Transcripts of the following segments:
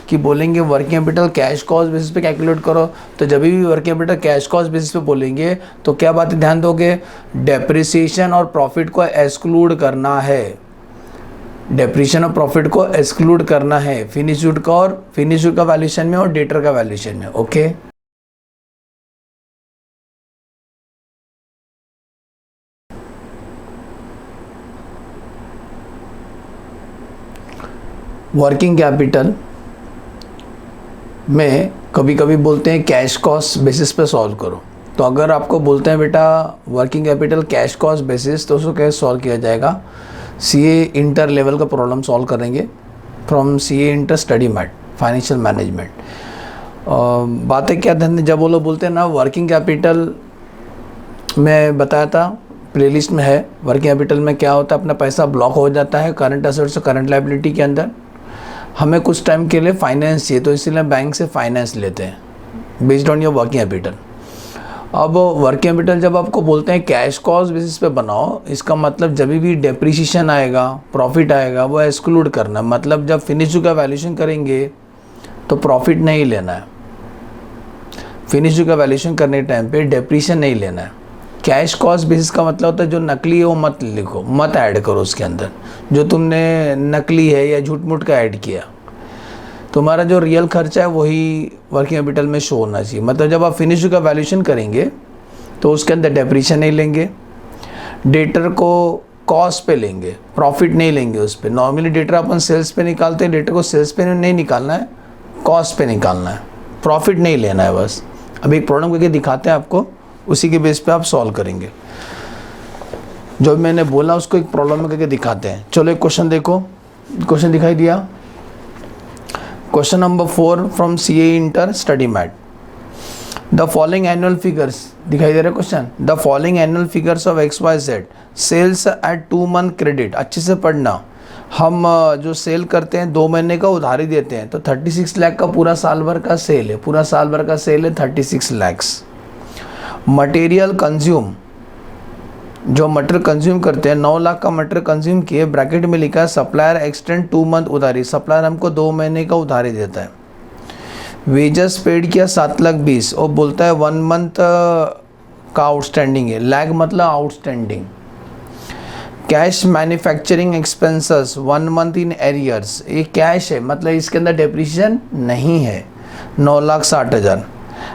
कि बोलेंगे working capital cash cost basis पे कैलकुलेट करो, तो जब भी working capital cash cost basis पे बोलेंगे तो क्या बातें ध्यान दोगे, डेप्रिसिएशन और प्रॉफिट को एक्सक्लूड करना है, डेप्रिसिएशन और प्रॉफिट को एक्सक्लूड करना है फिनिश गुड का, और फिनिश गुड का वैल्यूएशन में और डेटर का वैल्यूएशन में। ओके, वर्किंग कैपिटल में कभी कभी बोलते हैं कैश कॉस्ट बेसिस पे सॉल्व करो, तो अगर आपको बोलते हैं बेटा working capital cash cost basis, तो उसको कैसे सॉल्व किया जाएगा, सीए इंटर लेवल का प्रॉब्लम सॉल्व करेंगे from CA inter study mat financial management. बातें क्या ध्यान, जब वो लोग बोलते हैं ना वर्किंग कैपिटल, मैं बताया था प्लेलिस्ट में है, वर्किंग कैपिटल में क्या होता है, अपना पैसा ब्लॉक हो जाता है करंट एसेट्स और करंट लायबिलिटी के अंदर, हमें कुछ टाइम के लिए फाइनेंस चाहिए, तो इसीलिए बैंक से फाइनेंस लेते हैं based on your working capital. अब वर्किंग कैपिटल जब आपको बोलते हैं कैश कॉस्ट बेसिस पे बनाओ, इसका मतलब जब भी डेप्रिसिएशन आएगा, प्रॉफिट आएगा, वो एक्सक्लूड करना, मतलब जब फिनिश का वैल्यूएशन करेंगे तो प्रॉफिट नहीं लेना है, फिनिश का वैल्यूएशन करने टाइम पे डेप्रिसिएशन नहीं लेना है। कैश कॉस्ट बेसिस का मतलब होता है जो नकली है वो मत लिखो, मत ऐड करो उसके अंदर, जो तुमने नकली है या झूठ मूठ का ऐड किया, तुम्हारा जो रियल खर्चा है वही वर्किंग कैपिटल में शो होना चाहिए। मतलब जब आप फिनिश का वैल्यूएशन करेंगे तो उसके अंदर डेप्रिसिएशन नहीं लेंगे, डेटर को कॉस्ट पे लेंगे, प्रॉफिट नहीं लेंगे उस पर। नॉर्मली डेटर अपन सेल्स पे निकालते हैं, डेटर को सेल्स पे नहीं निकालना है, कॉस्ट पे निकालना है, प्रॉफिट नहीं लेना है बस। अब एक प्रॉब्लम करके दिखाते हैं आपको, उसी के बेस पे आप सॉल्व करेंगे, जो मैंने बोला उसको एक प्रॉब्लम में करके दिखाते हैं। चलो एक क्वेश्चन देखो, क्वेश्चन दिखाई दिया, question number 4 from CA inter study mat. The following annual figures, दिखाई दे रहा है question, the following annual figures of XYZ sales at 2 month credit. अच्छे से पढ़ना, हम जो सेल करते हैं 2 महीने का उधारी देते हैं, तो 36 लाख का पूरा साल भर का सेल है, पूरा साल भर का सेल है 36 लैक्स। मटेरियल कंज्यूम, जो मटेरियल कंज्यूम करते हैं 9 लाख का मटेरियल कंज्यूम किए, ब्रैकेट में लिखा है सप्लायर एक्सटेंड 2 मंथ उधारी, सप्लायर हमको 2 महीने का उधारी देता है। वेजेस पेड किया 7,20,000 और बोलता है 1 मंथ का आउटस्टैंडिंग है, लैग मतलब outstanding. Cash manufacturing expenses 1 month in arrears, ये कैश है मतलब इसके अंदर डेप्रिसिएशन नहीं है, 9,60,000।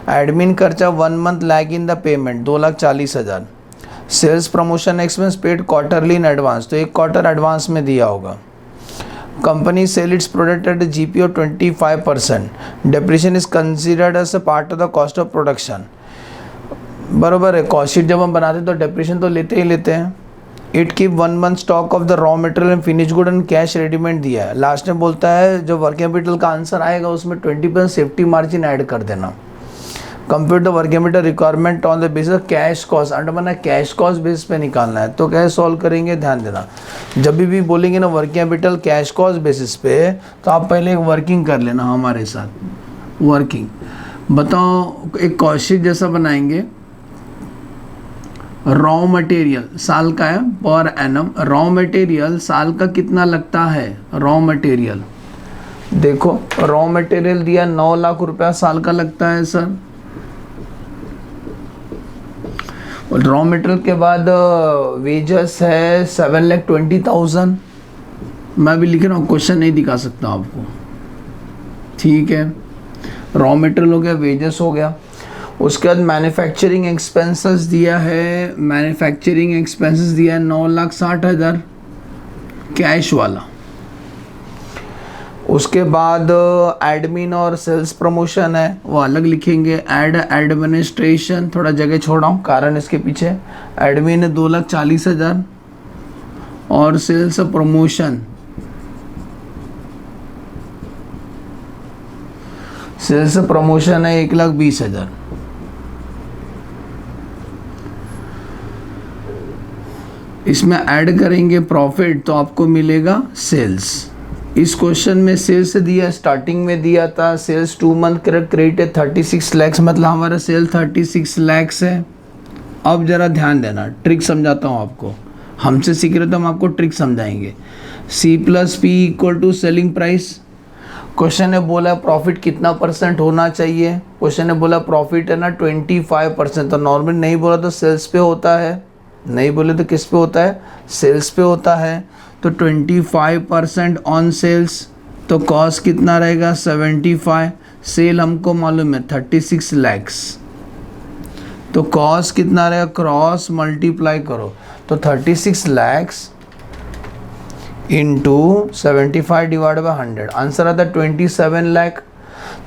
एडमिन खर्चा 1 month lag in the payment 2,40,000। Sales promotion expense paid quarterly in advance, तो 1 क्वार्टर एडवांस में दिया होगा। Company sell its product at GP of 25%, depreciation is considered as a part of the cost of production. बराबर है, cost sheet जब हम बनाते हैं तो डेप्रिसिएशन तो लेते ही लेते हैं। It keep 1 month stock of the raw material and finish good and cash readymade दिया है। लास्ट में बोलता है जो वर्किंग कैपिटल का आंसर आएगा उसमें 20% सेफ्टी मार्जिन ऐड कर देना। Compute the working capital requirement on the basis of cash cost, under बना कैश कॉस्ट बेस पे निकालना है, तो कैसे सॉल्व करेंगे ध्यान देना। जब भी बोलेंगे ना working capital cash cost basis पे, तो आप पहले एक वर्किंग कर लेना हमारे साथ। वर्किंग बताओ, एक कॉस्ट शीट जैसा बनाएंगे। रॉ मटेरियल साल का है पर एनम, रॉ मटेरियल साल का कितना लगता है, रॉ मटेरियल देखो, रॉ मटेरियल दिया 9 लाख रुपया साल का लगता है सर। और रॉ मटेरियल के बाद वेजेस है 7,20,000, मैं भी लिख रहा हूँ, क्वेश्चन नहीं दिखा सकता आपको, ठीक है। रॉ मटेरियल हो गया, वेजेस हो गया। उसके बाद मैन्युफैक्चरिंग एक्सपेंसेस दिया है, मैन्युफैक्चरिंग एक्सपेंसेस दिया है 9,60,000 कैश वाला। उसके बाद एडमिन और सेल्स प्रमोशन है वो अलग लिखेंगे। एडमिनिस्ट्रेशन थोड़ा जगह छोड़ा हूँ, कारण इसके पीछे एडमिन है 2,40,000 और सेल्स प्रमोशन, सेल्स प्रमोशन है 1,20,000। इसमें ऐड करेंगे प्रॉफिट तो आपको मिलेगा सेल्स। इस क्वेश्चन में सेल्स दिया, स्टार्टिंग में दिया था सेल्स 2 मंथ क्रेडिट है 36 लैक्स, मतलब हमारा सेल 36 लैक्स है। अब जरा ध्यान देना, ट्रिक समझाता हूँ आपको, हमसे सीख रहे तो हम आपको ट्रिक समझाएंगे। C+P = सेलिंग प्राइस, क्वेश्चन ने बोला प्रॉफिट कितना % होना चाहिए, क्वेश्चन ने बोला प्रॉफिट है ना 25%, तो नॉर्मल नहीं बोला तो सेल्स पे होता है, नहीं बोले तो किस पे होता है, सेल्स पे होता है। तो 25% ऑन सेल्स, तो कॉस्ट कितना रहेगा 75, सेल हमको मालूम है 36 लैक्स, तो कॉस्ट कितना रहेगा, क्रॉस मल्टीप्लाई करो तो 36 lakhs into 75 divide by 100, answer आता है 27 लाख।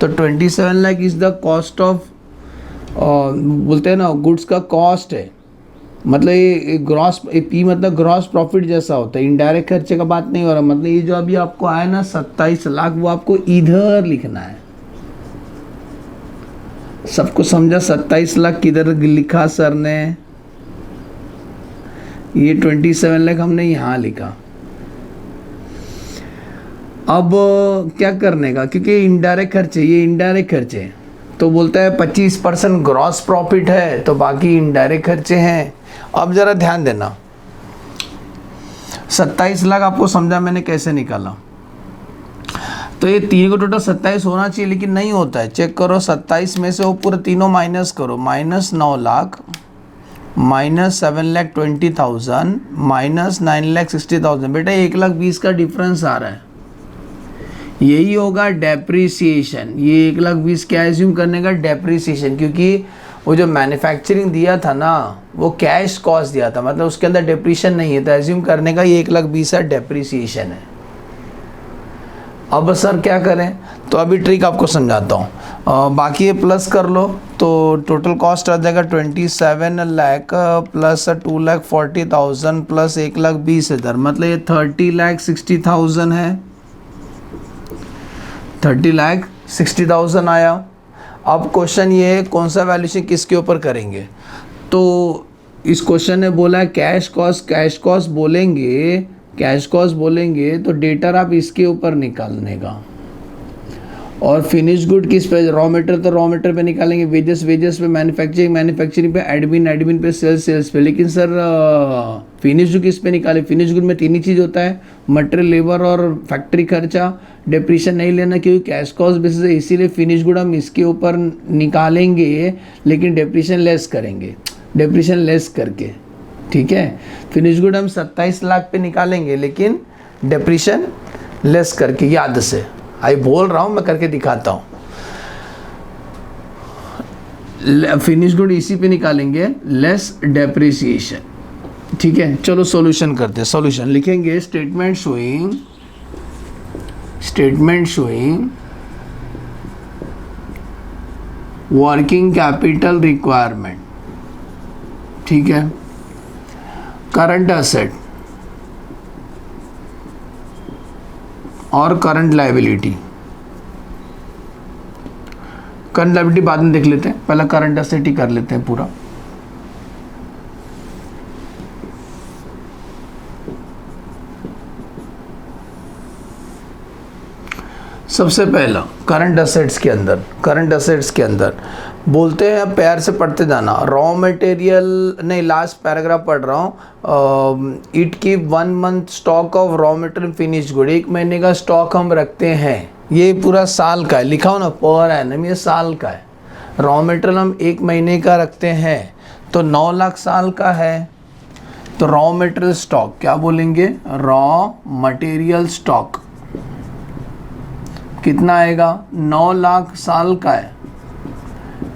तो 27 lakh is the cost of, बोलते हैं ना गुड्स का कॉस्ट है, मतलब ये ग्रॉस, पी मतलब ग्रॉस प्रॉफिट जैसा होता है, इनडायरेक्ट खर्चे का बात नहीं हो रहा। मतलब ये जो अभी आपको आया ना 27 लाख, वो आपको इधर लिखना है। सबको समझा 27 लाख किधर लिखा सर ने, ये 27 लाख हमने यहाँ लिखा। अब क्या करने का, क्योंकि इनडायरेक्ट खर्चे, ये इनडायरेक्ट खर्चे, तो बोलता है 25% ग्रॉस प्रॉफिट है, तो बाकी इनडायरेक्ट खर्चे हैं। अब ज़रा ध्यान देना, 27 लाख आपको समझा मैंने कैसे निकाला, तो ये तीन को टोटल 27 होना चाहिए, लेकिन नहीं होता है। चेक करो 27 में से वो पूरे तीनों माइनस करो, -9 लाख, -7,20,000, -9,60,000। बेटा 1,20,000 का डिफरेंस आ रहा है, यही होगा डेप्रीसिएशन। ये 1,20,000 क्या एज्यूम करने का, डेप्रीसिएशन, क्योंकि वो जो मैन्युफैक्चरिंग दिया था ना वो कैश कॉस्ट दिया था, मतलब उसके अंदर डेप्रीशिएशन नहीं है, तो एज्यूम करने का ये 1,20,000 डेप्रीसिएशन है। अब सर क्या करें, तो अभी ट्रिक आपको समझाता हूँ, बाकी ये प्लस कर लो तो टोटल कॉस्ट आ जाएगा 27 लाख प्लस 2,40,000 प्लस 1,20,000, मतलब ये 30,60,000 है, 30,60,000 आया। अब क्वेश्चन ये है कौन सा वैल्यूशन किसके ऊपर करेंगे, तो इस क्वेश्चन ने बोला कैश कॉस्ट, कैश कॉस्ट बोलेंगे, कैश कॉस्ट बोलेंगे तो डेटर आप इसके ऊपर निकालने का, और फिनिश गुड किस पे, रॉ मटेरियल तो रॉ मटेरियल पे निकालेंगे, वेजेस वेजेस पे, मैन्युफैक्चरिंग मैन्युफैक्चरिंग पे, एडमिन एडमिन पे, सेल्स सेल्स पे। लेकिन सर फिनिश गुड किस पे निकाले, फिनिश गुड में तीन ही चीज़ होता है, मटेरियल, लेबर और फैक्ट्री खर्चा। डिप्रीशिएशन नहीं लेना क्योंकि कैश कॉस्ट बेसिस है, इसीलिए फिनिश गुड हम इसके ऊपर निकालेंगे, लेकिन डिप्रीशिएशन लेस करेंगे, डिप्रीशिएशन लेस करके, ठीक है। फिनिश गुड हम 27 लाख पे निकालेंगे, लेकिन डिप्रीशिएशन लेस करके, याद से आई बोल रहा हूँ, मैं करके दिखाता हूँ। फिनिश गुड इसी पे निकालेंगे, लेस डेप्रिसिएशन, ठीक है। चलो सॉल्यूशन करते हैं। सॉल्यूशन लिखेंगे statement showing working capital requirement, ठीक है, करंट एसेट और करंट लायबिलिटी। करंट लायबिलिटी बाद में देख लेते हैं, पहले करंट एसेट ही कर लेते हैं पूरा। सबसे पहला करंट एसेट्स के अंदर बोलते हैं, प्यार से पढ़ते जाना, रॉ मटेरियल नहीं, लास्ट पैराग्राफ पढ़ रहा हूँ, इट की 1 month stock of raw material finish good, 1 महीने का स्टॉक हम रखते हैं, ये पूरा साल का है, लिखा हो ना पर एनम, ये साल का है। रॉ मटेरियल हम 1 महीने का रखते हैं, तो 9 लाख साल का है, तो रॉ मटेरियल स्टॉक क्या बोलेंगे, रॉ मटेरियल स्टॉक कितना आएगा, 9 लाख साल का है,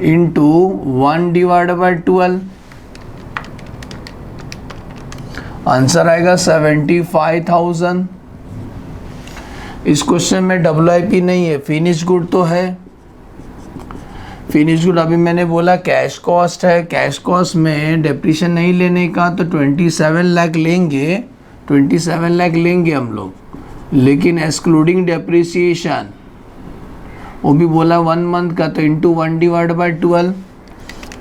इंटू 1/12, आंसर आएगा 75,000। इस क्वेश्चन में WIP नहीं है, फिनिश गुड तो है। फिनिश गुड अभी मैंने बोला कैश कॉस्ट है, कैश कॉस्ट में डेप्रीशिएशन नहीं लेने का, तो 27 लाख लेंगे, 27 लाख लेंगे हम लोग, लेकिन एक्सक्लूडिंग डेप्रीसिएशन, वो भी बोला 1 मंथ का, तो इंटू 1/12,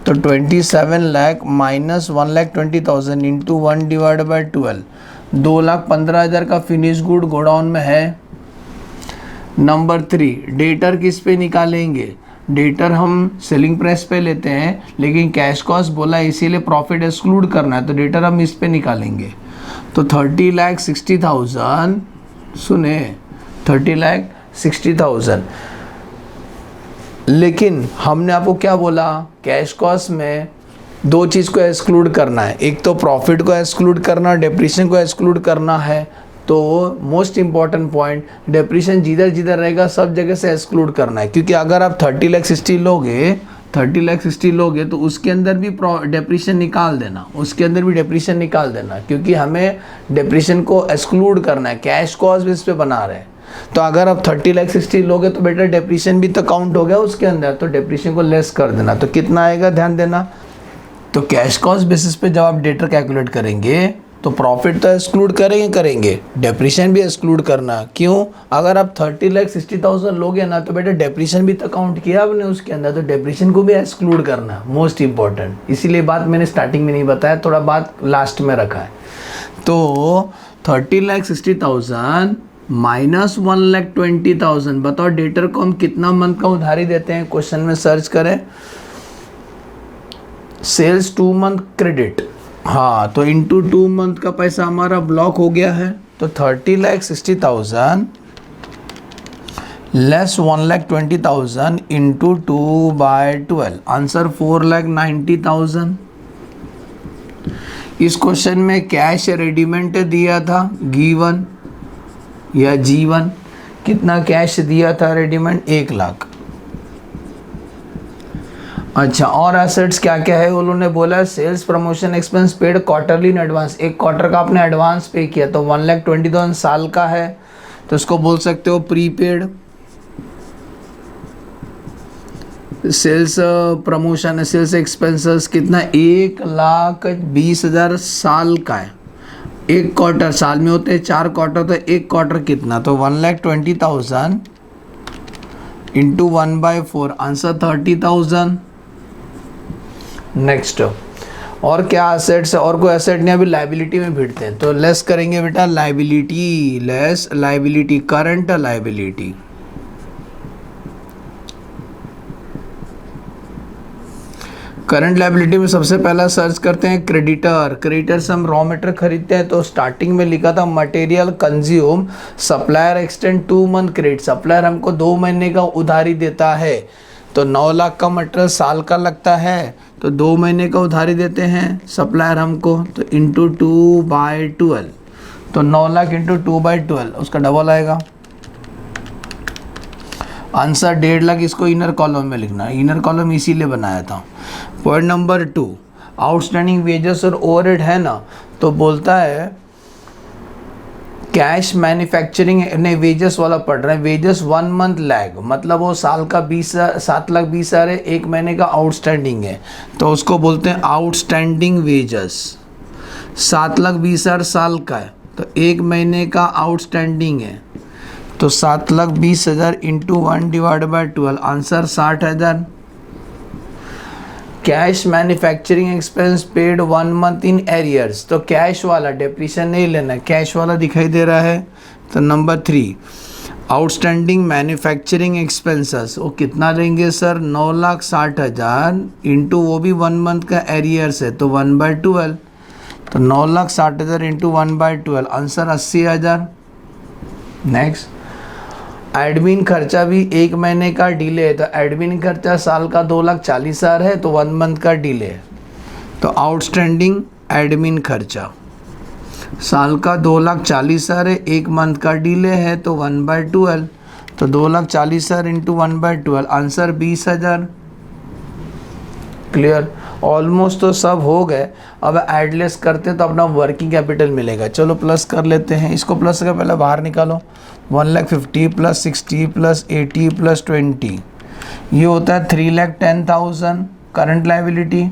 तो 27 लाख माइनस 1,20,000 इंटू 1/12, 2,15,000 का फिनिश गुड गोडाउन में है। नंबर 3 डेटर किस पे निकालेंगे, डेटर हम सेलिंग प्राइस पे लेते हैं, लेकिन कैश कॉस्ट बोला इसीलिए प्रॉफिट एक्सक्लूड करना है, तो डेटर हम इस पे निकालेंगे, तो 30,60,000, सुने 30,60,000 60,000। लेकिन हमने आपको क्या बोला, कैश कॉस्ट में दो चीज़ को एक्सक्लूड करना है, एक तो प्रॉफिट को एक्सक्लूड करना, डेप्रिसिएशन को एक्सक्लूड करना है। तो मोस्ट इम्पॉर्टेंट पॉइंट, डेप्रिसिएशन जिधर जिधर रहेगा सब जगह से एक्सक्लूड करना है, क्योंकि अगर आप 30,60,000 लोगे, 30,60,000 लोगे तो उसके अंदर भी डेप्रिसिएशन निकाल देना, उसके अंदर भी डेप्रिसिएशन निकाल देना, क्योंकि हमें डेप्रिसिएशन को एक्सक्लूड करना है, कैश कॉस्ट बेस पे बना रहे हैं। तो अगर आप 30,60,000 लोगे तो बेटा डेप्रिसिएशन भी तो काउंट हो गया उसके अंदर, तो डेप्रिसिएशन को लेस कर देना। तो कितना आएगा ध्यान देना, तो कैश कॉस्ट बेसिस पे जब आप डेटा कैलकुलेट करेंगे तो प्रॉफिट तो एक्सक्लूड करेंगे, डेप्रिसिएशन भी एक्सक्लूड करना। क्यों, अगर आप 30,60,000 लोगे ना तो बेटा डेप्रिसिएशन भी तो काउंट किया आपने उसके अंदर, तो डेप्रिसिएशन को भी एक्सक्लूड करना, मोस्ट इंपॉर्टेंट। इसीलिए बात मैंने स्टार्टिंग में नहीं बताया, थोड़ा बात लास्ट में रखा है। तो 30,60,000 माइनस 1,20,000, बताओ डेटर को हम कितना मंथ का उधारी देते हैं, क्वेश्चन में सर्च करें, सेल्स 2 मंथ क्रेडिट, हाँ, तो इंटू 2 मंथ का पैसा हमारा ब्लॉक हो गया है। तो 30,60,000 लेस 1,20,000 इंटू 2/12, आंसर 4,90,000। इस क्वेश्चन में कैश रेडीमेड दिया था, गिवन या G1, कितना कैश दिया था रेडीमेड, 1 लाख। अच्छा, और एसेट्स क्या क्या है उन्होंने बोला, sales promotion expense paid quarterly in advance, एक क्वार्टर का आपने एडवांस पे किया, तो 1,20,000 साल का है, तो इसको बोल सकते हो prepaid. Sales promotion sales expenses कितना, 1,20,000 साल का है, एक क्वार्टर, साल में होते हैं 4 क्वार्टर, तो एक क्वार्टर कितना, तो 1,20,000 इंटू 1/4, आंसर 30,000। नेक्स्ट, और क्या एसेट्स है, और कोई एसेट नहीं, अभी लाइबिलिटी में भिड़ते हैं। तो लेस करेंगे बेटा liability, less liability, current liability. Current liability में सबसे पहला सर्च करते हैं क्रेडिटर। क्रेडिटर से हम रॉ मटेरियल खरीदते हैं, तो स्टार्टिंग में लिखा था material consume, supplier extend 2 month credit, supplier हमको 2 महीने का उधारी देता है, तो 9 लाख का मटेरियल साल का लगता है, तो 2 महीने का उधारी देते हैं सप्लायर हमको, तो इंटू 2/12, तो 9 लाख इंटू 2/12 उसका डबल आएगा, आंसर 1.5 लाख। इसको इनर कॉलम में लिखना, इनर कॉलम इसीलिए बनाया था। पॉइंट नंबर 2, आउटस्टैंडिंग वेजेस और ओवरहेड है ना, तो बोलता है कैश मैन्युफैक्चरिंग ने वेजेस वाला पढ़ रहे हैं, वेजेस 1 मंथ लैग, मतलब वो साल का 7,20,000 है, 1 महीने का आउटस्टैंडिंग है, तो उसको बोलते हैं आउटस्टैंडिंग वेजेस। 7,20,000 साल का है, तो 1 महीने का आउटस्टैंडिंग है, तो 7,20,000 into 1/12, answer 60,000। Cash manufacturing expense paid 1 month in arrears, तो कैश वाला, डेप्रिसिएशन नहीं लेना, कैश वाला दिखाई दे रहा है। तो नंबर 3, आउटस्टैंडिंग मैन्युफैक्चरिंग एक्सपेंसेस, वो कितना लेंगे सर, 9,60,000 इंटू वो भी 1 मंथ का एरियर्स है, तो 1/12, तो 9,60,000 इंटू 1/12, आंसर 80,000। नेक्स्ट, एडमिन खर्चा भी 1 महीने का डिले है, तो एडमिन खर्चा साल का 2,40,000 है, तो 1 मंथ का डिले है, तो आउटस्टैंडिंग एडमिन खर्चा साल का 2,40,000 है, 1 मंथ का डिले है, तो 1/12, तो 2,40,000 इंटू 1/12, आंसर 20,000। क्लियर, ऑलमोस्ट तो सब हो गए। अब एडलेस करते हैं तो अपना वर्किंग कैपिटल मिलेगा, चलो प्लस कर लेते हैं, इसको प्लस का पहले बाहर निकालो, 1,50,000 प्लस 60 प्लस 80 प्लस 20, ये होता है 3,10,000 करंट लाइबिलिटी।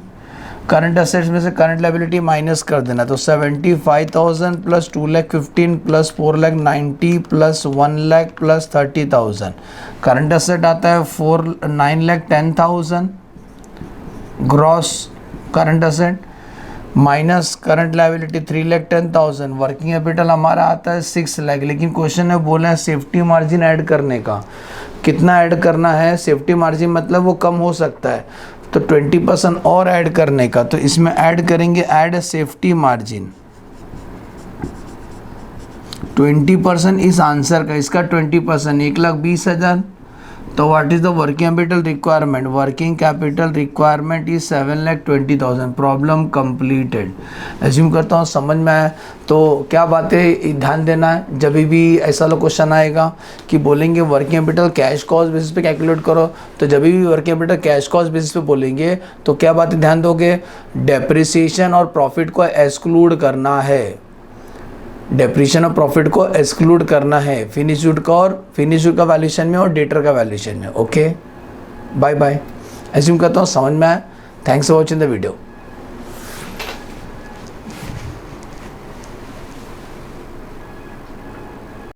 करंट असेट्स में से करंट लाइबिलिटी माइनस कर देना, तो 75,000 plus 2,15,000 plus 4,90,000 plus 1,00,000 plus 30,000, current asset आता है 9,10,000 gross current asset minus current liability 3,10,000, working capital हमारा आता है 6,00,000। लेकिन क्वेश्चन में बोला है सेफ्टी मार्जिन ऐड करने का, कितना ऐड करना है सेफ्टी मार्जिन, मतलब वो कम हो सकता है, तो 20% और ऐड करने का, तो इसमें ऐड करेंगे ऐड सेफ्टी मार्जिन, 20% इस आंसर का, इसका 20%, 1,20,000। तो what is the working capital requirement? Working capital requirement is 7,20,000। Problem completed. Assume करता हूँ समझ में आया। तो क्या बातें ध्यान देना है, जब भी ऐसा लो क्वेश्चन आएगा कि बोलेंगे working capital cash cost basis पे कैलकुलेट करो, तो जब भी working capital cash cost basis पे बोलेंगे तो क्या बातें ध्यान दोगे? डेप्रिसिएशन और प्रॉफिट को एक्सक्लूड करना है, डेप्रिसिएशन और प्रॉफिट को एक्सक्लूड करना है फिनिश गुड का, और फिनिश गुड का वैल्यूएशन में और डेटर का वैल्यूएशन में। Okay, bye bye. एज्यूम करता हूँ समझ में आया। Thanks for watching the video.